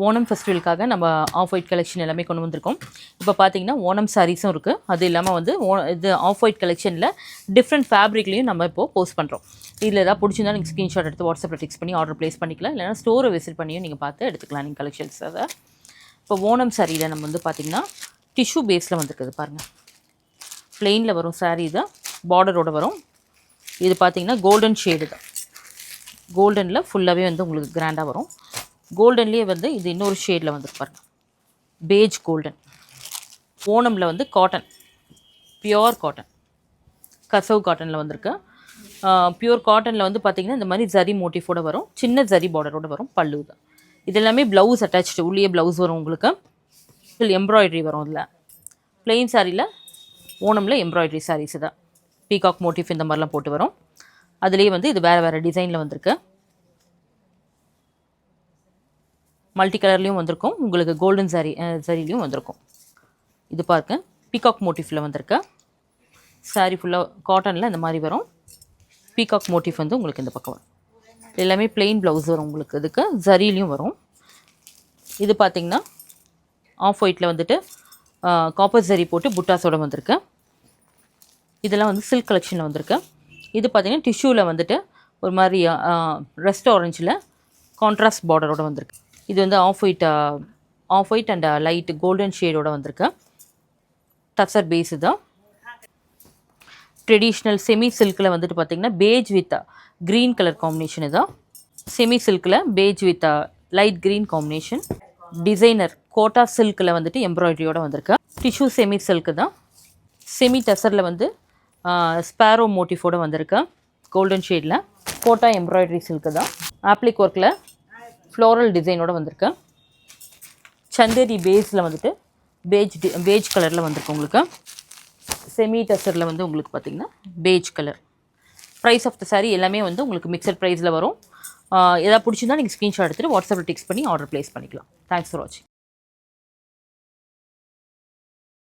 ஓணம் ஃபெஸ்டிவலுக்காக நம்ம of white collection எல்லாமே கொண்டு வந்திருக்கோம். இப்போ பார்த்தீங்கன்னா ஓணம் சாரீஸும் இருக்குது. அது இல்லாமல் வந்து இது ஆஃப் ஒயிட் கலெக்ஷனில் டிஃப்ரெண்ட் ஃபேப்ரிக்லேயும் நம்ம இப்போது போஸ்ட் பண்ணுறோம். இதில் ஏதாவது பிடிச்சிருந்தா நீங்கள் ஸ்க்ரீன்ஷாட் எடுத்து வாட்ஸ்அப்பில் டெக்ஸ்ட் பண்ணி ஆர்டர் ப்ளேஸ் பண்ணிக்கலாம். இல்லைனா ஸ்டோரை விசிட் பண்ணியும் நீங்கள் பார்த்து எடுத்துக்கலாம் நீங்கள் கலெக்ஷன்ஸ். அதை இப்போ ஓணம் சாரியில் நம்ம வந்து பார்த்திங்கன்னா டிஷ்யூ பேஸில் வந்துருக்குது பாருங்கள். ப்ளெயினில் வரும் சாரீ இது, பார்டரோடு வரும். இது பார்த்திங்கன்னா கோல்டன் ஷேடு தான். கோல்டனில் ஃபுல்லாகவே வந்து உங்களுக்கு கிராண்டாக வரும். கோல்டன்லேயே வந்து இது இன்னொரு ஷேடில் வந்துருப்பாருங்க, பேஜ் கோல்டன். ஓணமில் வந்து காட்டன், பியோர் காட்டன், கசவு காட்டனில் வந்திருக்கு. பியூர் காட்டனில் வந்து பார்த்திங்கன்னா இந்த மாதிரி ஜரி மோட்டிஃபோடு வரும், சின்ன ஜரி பார்டரோடு வரும். பல்லு தான். இது எல்லாமே ப்ளவுஸ் அட்டாச்சு, உள்ளே ப்ளவுஸ் வரும் உங்களுக்கு. எம்ப்ராய்டரி வரும். இதில் ப்ளெயின் சாரியில் ஓணமில் எம்ப்ராய்டரி சாரீஸ் தான், பீகாக் மோட்டிஃப் இந்த மாதிரிலாம் போட்டு வரும். அதுலேயே வந்து இது வேறு வேறு டிசைனில் வந்திருக்கு. மல்டி கலர்லேயும் வந்திருக்கும், உங்களுக்கு கோல்டன் சாரிலையும் வந்திருக்கும். இது பாருங்க, பீகாக் மோட்டிஃபில் வந்திருக்கு. சாரீ ஃபுல்லாக காட்டனில் இந்த மாதிரி வரும். பீகாக் மோட்டிஃப் வந்து உங்களுக்கு இந்த பக்கம் வரும். எல்லாமே பிளெயின் ப்ளவுஸ் வரும் உங்களுக்கு. இதுக்கு ஜரிலையும் வரும். இது பார்த்திங்கன்னா ஆஃப் ஒயிட்டில் வந்துட்டு காப்பர் ஜரி போட்டு புட்டாஸோட வந்திருக்கு. இதெல்லாம் வந்து சில்க் கலெக்ஷனில் வந்திருக்கு. இது பார்த்திங்கன்னா டிஷ்யூவில் வந்துட்டு ஒரு மாதிரி ரெஸ்ட் ஆரஞ்சில் கான்ட்ராஸ்ட் பார்டரோடு வந்திருக்கு. இது வந்து off white and light golden ஷேடோட வந்திருக்கு. டசர் பேஸ் தான். ட்ரெடிஷ்னல் செமி சில்கில் வந்துட்டு பார்த்திங்கன்னா beige with green colour combination. இதுதான் செமி சில்கில் beige with light green combination. Designer kota சில்கில் வந்துட்டு எம்ப்ராய்டரியோடு வந்திருக்கு. டிஷ்யூ செமி சில்க்கு தான். செமி டசரில் வந்து ஸ்பேரோ மோட்டிஃபோடு வந்திருக்கு, கோல்டன் ஷேடில். கோட்டா எம்ப்ராய்டரி சில்க்கு தான். ஆப்ளிக் ஒர்க்கில் ஃப்ளோரல் டிசைனோடு வந்திருக்கு. சந்தேரி பேஸில் வந்துட்டு பேஜ் கலரில் வந்திருக்கு உங்களுக்கு. செமி டசரில் வந்து உங்களுக்கு பார்த்திங்கன்னா page colour. Price of the sari எல்லாமே வந்து உங்களுக்கு மிக்சட் ப்ரைஸில் வரும். எதாவது பிடிச்சிருந்தா நீங்கள் ஸ்க்ரீன்ஷாட் எடுத்துகிட்டு வாட்ஸ்அப்பில் டெக்ஸ்ட் பண்ணி ஆர்டர் ப்ளேஸ் பண்ணிக்கலாம். தேங்க்ஸ் ஃபார் வாட்சிங்.